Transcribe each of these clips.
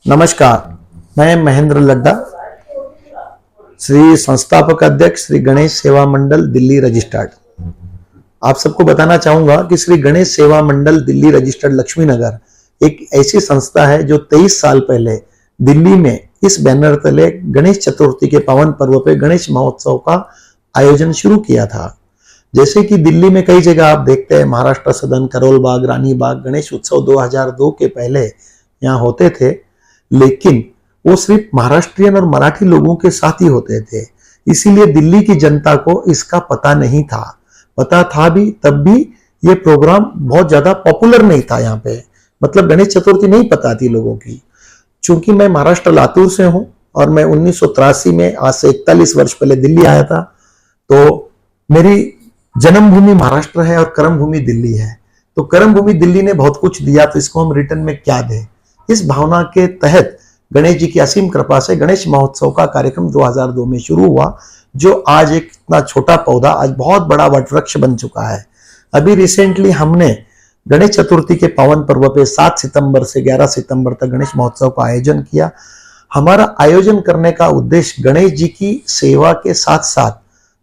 नमस्कार, मैं महेंद्र लड्डा, श्री संस्थापक अध्यक्ष श्री गणेश सेवा मंडल दिल्ली रजिस्टर्ड। आप सबको बताना चाहूंगा कि श्री गणेश सेवा मंडल दिल्ली रजिस्टर्ड लक्ष्मी नगर एक ऐसी संस्था है जो 23 साल पहले दिल्ली में इस बैनर तले गणेश चतुर्थी के पावन पर्व पे गणेश महोत्सव का आयोजन शुरू किया था। जैसे कि दिल्ली में कई जगह आप देखते हैं, महाराष्ट्र सदन, करोल बाग, रानी बाग, गणेश उत्सव 2002 के पहले यहाँ होते थे, लेकिन वो सिर्फ महाराष्ट्रियन और मराठी लोगों के साथ ही होते थे। इसीलिए दिल्ली की जनता को इसका पता नहीं था। पता था भी तब भी ये प्रोग्राम बहुत ज्यादा पॉपुलर नहीं था यहाँ पे, मतलब गणेश चतुर्थी नहीं पता थी लोगों की। चूंकि मैं महाराष्ट्र लातूर से हूं और मैं 1983 में, आज से 41 वर्ष पहले दिल्ली आया था, तो मेरी जन्मभूमि महाराष्ट्र है और कर्मभूमि दिल्ली है। तो कर्मभूमि दिल्ली ने बहुत कुछ दिया, तो इसको हम रिटर्न में क्या दें। इस भावना के तहत गणेश जी की असीम कृपा से गणेश महोत्सव का कार्यक्रम 2002 में शुरू हुआ, जो आज एक इतना छोटा पौधा आज बहुत बड़ा वटवृक्ष बन चुका है। अभी रिसेंटली हमने गणेश चतुर्थी के पावन पर्व पे 7 सितंबर से 11 सितंबर तक गणेश महोत्सव का आयोजन किया। हमारा आयोजन करने का उद्देश्य गणेश जी की सेवा के साथ साथ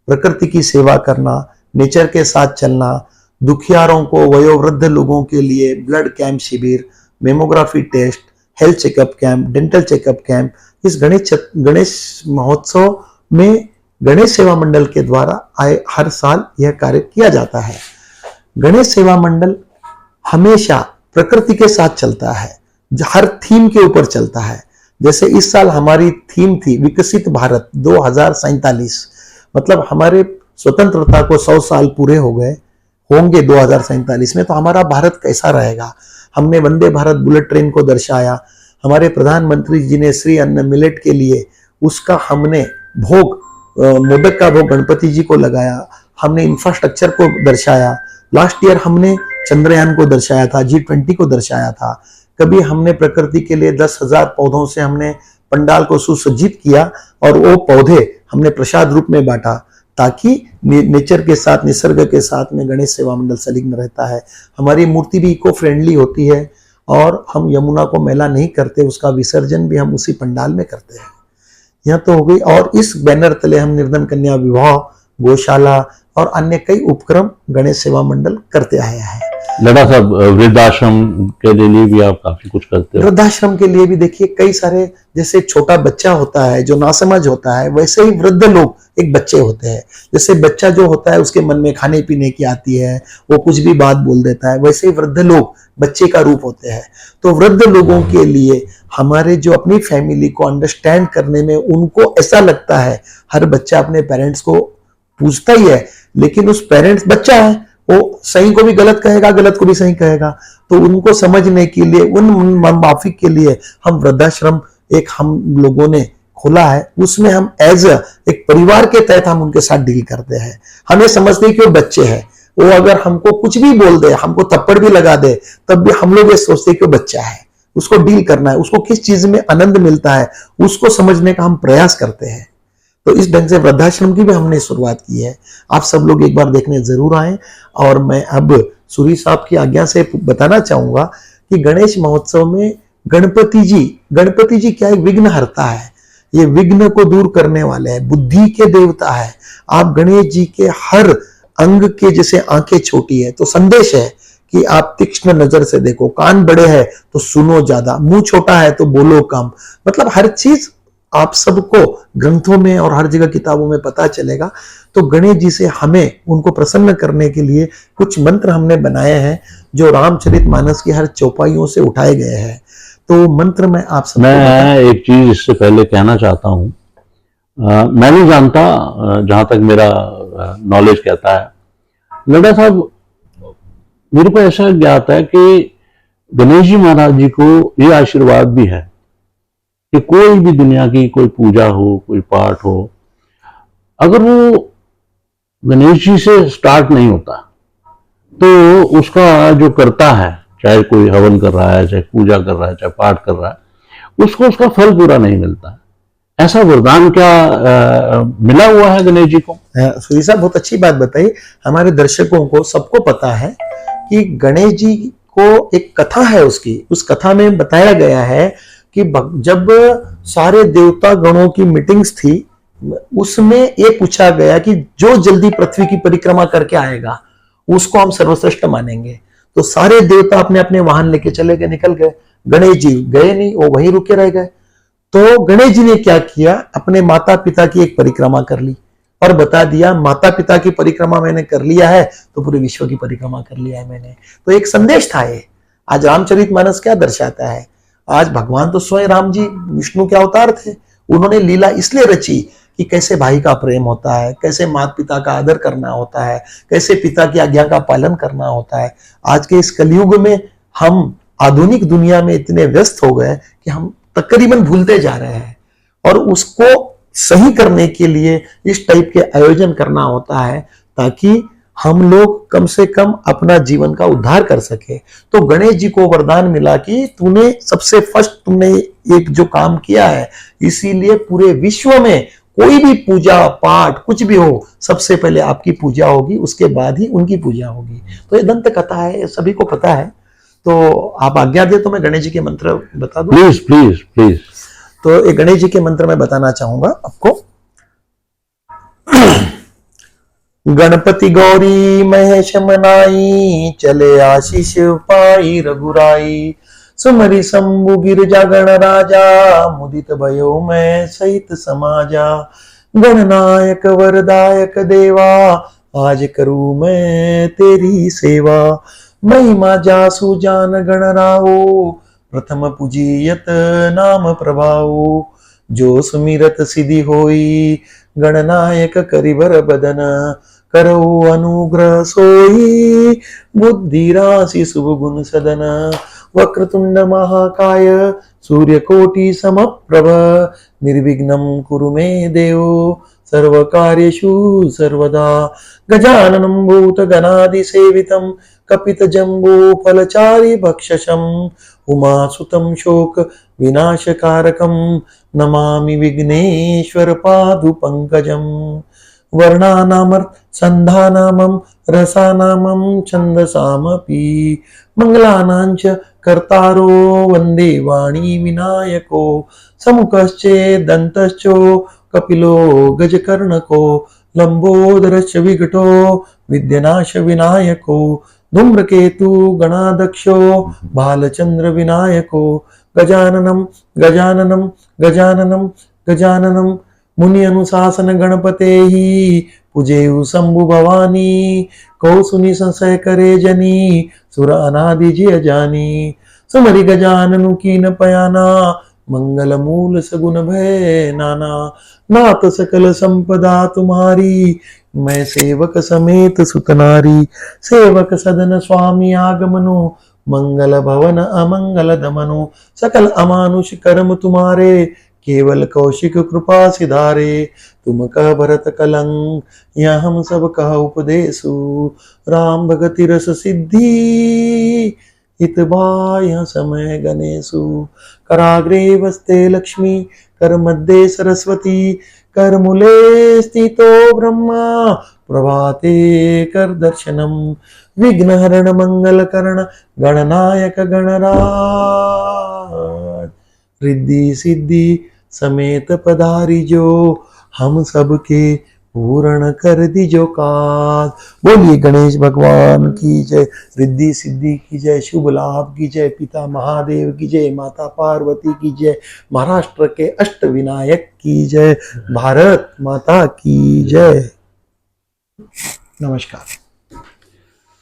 प्रकृति की सेवा करना, नेचर के साथ चलना, दुखियारों को, वयोवृद्ध लोगों के लिए ब्लड कैंप शिविर, mammography test, health checkup camp, dental checkup camp, इस गणेश महोत्सव में गणेश सेवा मंडल के द्वारा हर साल यह कार्य किया जाता है। गणेश सेवा मंडल हमेशा प्रकृति के साथ चलता है, हर थीम के ऊपर चलता है। जैसे इस साल हमारी थीम थी विकसित भारत 2047, मतलब हमारे स्वतंत्रता को 100 साल पूरे होंगे 2047 में, तो हमारा भारत कैसा रहेगा। हमने वंदे भारत बुलेट ट्रेन को दर्शाया। हमारे प्रधानमंत्री जी ने श्री अन्न मिलेट के लिए उसका हमने भोग, मोदक का भोग गणपति जी को लगाया। हमने इंफ्रास्ट्रक्चर को दर्शाया। लास्ट ईयर हमने चंद्रयान को दर्शाया था, G20 को दर्शाया था। कभी हमने प्रकृति के लिए 10,000 पौधों से हमने पंडाल को सुसज्जित किया और वो पौधे हमने प्रसाद रूप में बांटा, ताकि नेचर के साथ, निसर्ग के साथ में गणेश सेवा मंडल संलग्न रहता है। हमारी मूर्ति भी इको फ्रेंडली होती है और हम यमुना को मैला नहीं करते, उसका विसर्जन भी हम उसी पंडाल में करते हैं। यह तो हो गई। और इस बैनर तले हम निर्धन कन्या विवाह, गौशाला और अन्य कई उपक्रम गणेश सेवा मंडल करते आया है। लड़ा साहब, वृद्धाश्रम के लिए भी आप काफी कुछ करते हो। वृद्धाश्रम के लिए भी देखिए कई सारे, जैसे छोटा बच्चा होता है जो नासमझ होता है, वैसे ही वृद्ध लोग एक बच्चे होते हैं। जैसे बच्चा जो होता है उसके मन में खाने पीने की आती है, वो कुछ भी बात बोल देता है, वैसे ही वृद्ध लोग बच्चे का रूप होते हैं। तो वृद्ध लोगों के लिए हमारे जो अपनी फैमिली को अंडरस्टैंड करने में, उनको ऐसा लगता है, हर बच्चा अपने पेरेंट्स को पूछता ही है, लेकिन उस पेरेंट्स, बच्चा है, वो सही को भी गलत कहेगा, गलत को भी सही कहेगा। तो उनको समझने के लिए, उन माफी के लिए हम वृद्धाश्रम एक हम लोगों ने खोला है। उसमें हम एज एक परिवार के तहत हम उनके साथ डील करते हैं। हमें समझते हैं कि वो बच्चे हैं, वो अगर हमको कुछ भी बोल दे, हमको थप्पड़ भी लगा दे, तब भी हम लोग ये सोचते हैं कि वो बच्चा है, उसको डील करना है, उसको किस चीज में आनंद मिलता है, उसको समझने का हम प्रयास करते हैं। तो इस ढंग से वृद्धाश्रम की भी हमने शुरुआत की है। आप सब लोग एक बार देखने जरूर आए। और मैं अब सूरी साहब की आज्ञा से बताना चाहूंगा कि गणेश महोत्सव में गणपति जी क्या है, विघ्न हरता है। ये विघ्न को दूर करने वाले हैं, बुद्धि के देवता है। आप गणेश जी के हर अंग के, जैसे आंखें छोटी है तो संदेश है कि आप तीक्ष्ण नजर से देखो, कान बड़े हैं तो सुनो ज्यादा, मुंह छोटा है तो बोलो कम। मतलब हर चीज आप सबको ग्रंथों में और हर जगह किताबों में पता चलेगा। तो गणेश जी से हमें उनको प्रसन्न करने के लिए कुछ मंत्र हमने बनाए हैं, जो रामचरितमानस की हर चौपाइयों से उठाए गए हैं। तो मंत्र में आप सब, मैं एक चीज इससे पहले कहना चाहता हूं। मैं नहीं जानता, जहां तक मेरा नॉलेज कहता है, लड़ा साहब, मेरे को ऐसा ज्ञात है कि गणेश जी महाराज जी को ये आशीर्वाद भी है कि कोई भी दुनिया की कोई पूजा हो, कोई पाठ हो, अगर वो गणेश जी से स्टार्ट नहीं होता तो उसका जो करता है, चाहे कोई हवन कर रहा है, चाहे पूजा कर रहा है, चाहे पाठ कर रहा है, उसको उसका फल पूरा नहीं मिलता। ऐसा वरदान क्या मिला हुआ है गणेश जी को? सूरी साहब, बहुत अच्छी बात बताई। हमारे दर्शकों को सबको पता है कि गणेश जी को एक कथा है उसकी, उस कथा में बताया गया है कि जब सारे देवता गणों की मीटिंग्स थी, उसमें ये पूछा गया कि जो जल्दी पृथ्वी की परिक्रमा करके आएगा उसको हम सर्वश्रेष्ठ मानेंगे। तो सारे देवता अपने अपने वाहन लेके चले गए, निकल गए। गणेश जी गए नहीं, वो वहीं रुके रह गए। तो गणेश जी ने क्या किया, अपने माता पिता की एक परिक्रमा कर ली और बता दिया माता पिता की परिक्रमा मैंने कर लिया है तो पूरे विश्व की परिक्रमा कर लिया है मैंने। तो एक संदेश था ये। आज रामचरितमानस क्या दर्शाता है, आज भगवान तो स्वयं राम जी विष्णु के अवतार थे, उन्होंने लीला इसलिए रची कि कैसे भाई का प्रेम होता है, कैसे माता पिता का आदर करना होता है, कैसे पिता की आज्ञा का पालन करना होता है। आज के इस कलयुग में हम आधुनिक दुनिया में इतने व्यस्त हो गए कि हम तकरीबन भूलते जा रहे हैं, और उसको सही करने के लिए इस टाइप के आयोजन करना होता है ताकि हम लोग कम से कम अपना जीवन का उद्धार कर सके। तो गणेश जी को वरदान मिला कि तूने सबसे फर्स्ट तुमने एक जो काम किया है, इसीलिए पूरे विश्व में कोई भी पूजा पाठ कुछ भी हो सबसे पहले आपकी पूजा होगी, उसके बाद ही उनकी पूजा होगी। तो ये दंत कथा है, सभी को पता है। तो आप आज्ञा दे तो मैं गणेश जी के मंत्र बता दूं। Please please please. तो एक गणेश जी के मंत्र में बताना चाहूंगा आपको। गणपति गौरी महेश मनाई, चले आशीष पाई रघुराई। सुमरि शंभु गिरजा गण राजा, मुदित भयो मैं सहित समाजा। गणनायक वरदायक देवा, आज करूं मैं तेरी सेवा। महिमा जासु जान गण राहो, प्रथम पूजियत नाम प्रभाओ। जो सुमिरत सिद्धि होई, गणनायक करिबर बदन। करो अनुग्रह सोई, बुद्धि राशि शुभ गुण सदन। वक्रतुंड महाकाय, सूर्यकोटि समप्रभ। निर्विघ्नं कुरु मे देव, सर्वकार्येषु सर्वदा। गजाननं भूतगणादिसेवितं, कपितजम्बू फलचारि भक्षसम्। उमासुतं शोक विनाशकारकं, नमामि विघ्नेश्वर पादुपङ्कजम्। वर्णानामर्थसन्धानामं रसानामं छन्दसामपि। मङ्गलानाञ्च कर्तारो वन्दे वाणी विनायको। समुखश्चेदन्तश्चो कपिलो गजकर्णको। लम्बोदरश्च विकटो विद्यनाश विनायको। धूम्रकेतु गणाध्यक्षो बालचंद्र विनायको। गजाननं गजाननं गजाननं गजाननं। मुनि अनुशासन गणपते ही, पूजेहु शंभु भवानी। कौ सुनि संशय करे जनी, सुर अनादि जिय जानी। सुमरि गजाननु कीन पयाना, मंगल मूल सगुन भय नाना। नाथ सकल संपदा तुम्हारी, मैं सेवक समेत सुतनारी। सेवक सदन स्वामी आगमनो, मंगल भवन अमंगल दमनो। सकल अमानुष कर्म तुम्हारे, केवल कौशिक कृपा सिधारे। तुम कह भरत कलंक, यह हम सब कह उपदेशु। राम भगति रस सिद्धि, हित बाह्य समय गणेशु। कराग्रे वस्ते लक्ष्मी, कर मध्ये सरस्वती। कर मूले स्थितो ब्रह्मा, प्रभाते कर दर्शनम। विघ्नहरण मंगल करण, गणनायक गणराज। रिद्धि सिद्धि समेत पधारी जो, हम सबके पूर्ण कर दीजो काज। बोलिए गणेश भगवान की जय। रिद्धि सिद्धि की जय, शुभ लाभ की जय, पिता महादेव की जय, माता पार्वती की जय, महाराष्ट्र के अष्ट विनायक की जय, भारत माता की जय। नमस्कार।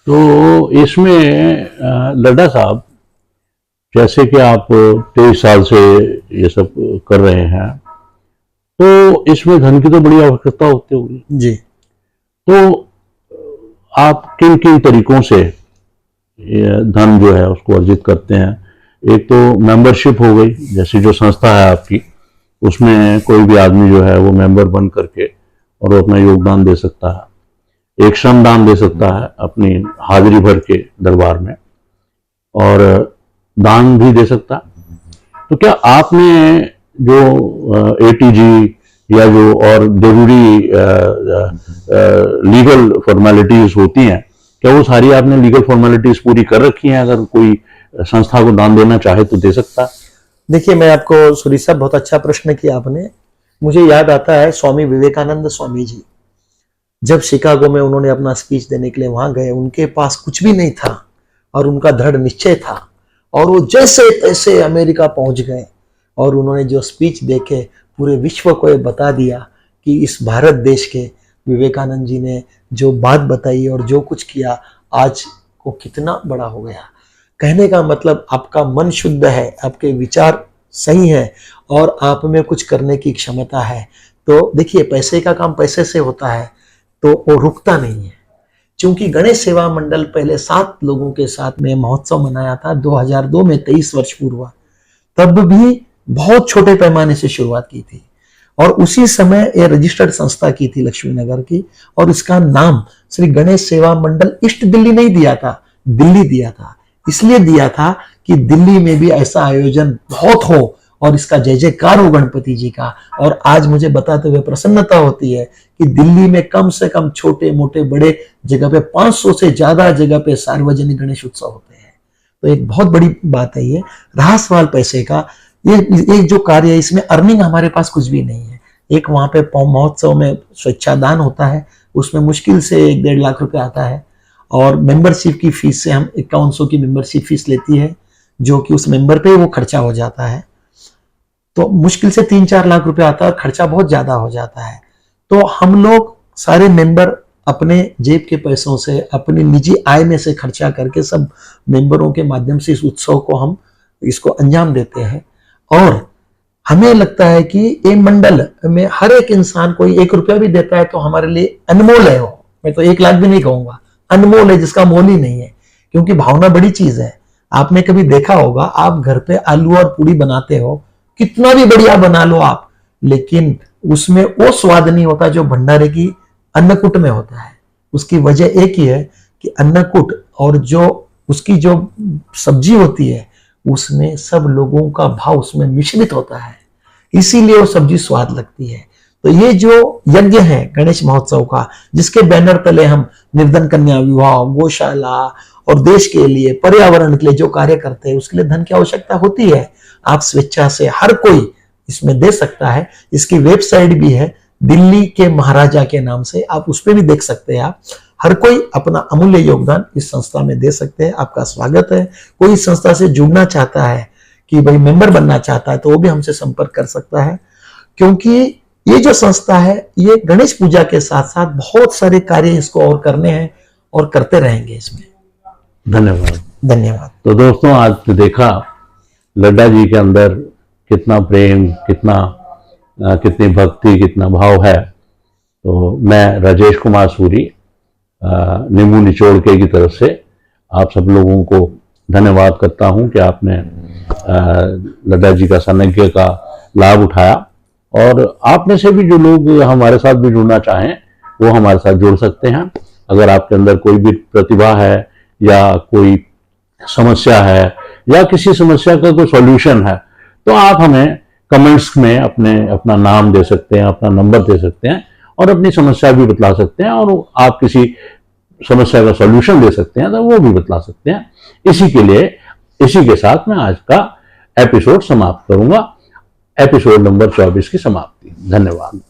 तो इसमें लड्डा साहब, जैसे कि आप 23 साल से ये सब कर रहे हैं, तो इसमें धन की तो बड़ी आवश्यकता होती होगी जी। तो आप किन किन तरीकों से धन जो है उसको अर्जित करते हैं? एक तो मेंबरशिप हो गई, जैसे जो संस्था है आपकी, उसमें कोई भी आदमी जो है वो मेंबर बन करके और वो अपना योगदान दे सकता है। एक श्रमदान दे सकता है अपनी हाजिरी भर के दरबार में, और दान भी दे सकता है। तो क्या आपने जो एटीजी या जो और जरूरी लीगल फॉर्मेलिटीज होती हैं, क्या वो सारी आपने लीगल फॉर्मेलिटीज पूरी कर रखी हैं? अगर कोई संस्था को दान देना चाहे तो दे सकता है? देखिए, मैं आपको सुरेश साहब, बहुत अच्छा प्रश्न किया आपने। मुझे याद आता है स्वामी विवेकानंद स्वामी जी, जब शिकागो में उन्होंने अपना स्पीच देने के लिए वहां गए, उनके पास कुछ भी नहीं था और उनका दृढ़ निश्चय था, और वो जैसे तैसे अमेरिका पहुंच गए और उन्होंने जो स्पीच देके पूरे विश्व को ये बता दिया कि इस भारत देश के विवेकानंद जी ने जो बात बताई और जो कुछ किया आज को कितना बड़ा हो गया। कहने का मतलब आपका मन शुद्ध है, आपके विचार सही है और आप में कुछ करने की क्षमता है। तो देखिए, पैसे का काम पैसे से होता है तो वो रुकता नहीं है। क्योंकि गणेश सेवा मंडल पहले 7 लोगों के साथ में महोत्सव मनाया था 2002 में, 23 वर्ष पूर्व, तब भी बहुत छोटे पैमाने से शुरुआत की थी और उसी समय ये रजिस्टर्ड संस्था की थी लक्ष्मी नगर की, और इसका नाम श्री गणेश सेवा मंडल ईस्ट दिल्ली नहीं दिया था, दिल्ली दिया था। इसलिए दिया था कि दिल्ली में भी ऐसा आयोजन बहुत हो और इसका जय जयकार हो गणपति जी का। और आज मुझे बताते हुए प्रसन्नता होती है कि दिल्ली में कम से कम छोटे मोटे बड़े जगह पे 500 से ज्यादा जगह पे सार्वजनिक गणेश उत्सव होते हैं। तो एक बहुत बड़ी बात है ये। रहा सवाल पैसे का, ये जो कार्य है इसमें अर्निंग हमारे पास कुछ भी नहीं है। एक वहां पे महोत्सव में स्वेच्छादान होता है, उसमें मुश्किल से 1-1.5 लाख रुपए आता है, और मेंबरशिप की फीस से हम 5100 की मेंबरशिप फीस लेती है, जो कि उस मेंबर पे वो खर्चा हो जाता है। तो मुश्किल से 3-4 लाख रुपए आता है और खर्चा बहुत ज्यादा हो जाता है। तो हम लोग सारे मेंबर अपने जेब के पैसों से, अपनी निजी आय में से खर्चा करके सब मेंबरों के माध्यम से इस उत्सव को हम इसको अंजाम देते हैं। और हमें लगता है कि ये मंडल में हर एक इंसान कोई 1 रुपया भी देता है तो हमारे लिए अनमोल है वो। मैं तो 1 लाख भी नहीं कहूंगा, अनमोल है, जिसका मोल ही नहीं है। क्योंकि भावना बड़ी चीज है। आपने कभी देखा होगा, आप घर पे आलू और पूड़ी बनाते हो, कितना भी बढ़िया बना लो आप, लेकिन उसमें वो स्वाद नहीं होता जो भंडारे की अन्नकूट में होता है। उसकी वजह एक ही है कि अन्नकूट और जो उसकी जो सब्जी होती है उसमें सब लोगों का भाव उसमें मिश्रित होता है, इसीलिए वो सब्जी स्वाद लगती है। तो ये जो यज्ञ है गणेश महोत्सव का, जिसके बैनर तले हम निर्धन कन्या विवाह, गौशाला और देश के लिए, पर्यावरण के लिए जो कार्य करते हैं, उसके लिए धन की आवश्यकता होती है। आप स्वेच्छा से हर कोई इसमें दे सकता है। इसकी वेबसाइट भी है दिल्ली के महाराजा के नाम से, आप उस पर भी देख सकते हैं। आप हर कोई अपना अमूल्य योगदान इस संस्था में दे सकते हैं। आपका स्वागत है। कोई इस संस्था से जुड़ना चाहता है कि भाई मेंबर बनना चाहता है तो वो भी हमसे संपर्क कर सकता है। क्योंकि ये जो संस्था है ये गणेश पूजा के साथ साथ बहुत सारे कार्य इसको और करने हैं और करते रहेंगे इसमें। धन्यवाद। धन्यवाद। तो दोस्तों, आज तो देखा लड्डा जी के अंदर कितना प्रेम, कितनी भक्ति, कितना भाव है। तो मैं राजेश कुमार सूरी, नींबू निचोड़ के की तरफ से आप सब लोगों को धन्यवाद करता हूं कि आपने लड्डा जी का सानिध्य का लाभ उठाया। और आप में से भी जो लोग हमारे साथ भी जुड़ना चाहें वो हमारे साथ जुड़ सकते हैं। अगर आपके अंदर कोई भी प्रतिभा है या कोई समस्या है या किसी समस्या का कोई सॉल्यूशन है तो आप हमें कमेंट्स में अपना नाम दे सकते हैं, अपना नंबर दे सकते हैं और अपनी समस्या भी बतला सकते हैं, और आप किसी समस्या का सॉल्यूशन दे सकते हैं तो वो भी बतला सकते हैं। इसी के साथ मैं आज का एपिसोड समाप्त करूंगा। एपिसोड नंबर 24 की समाप्ति। धन्यवाद।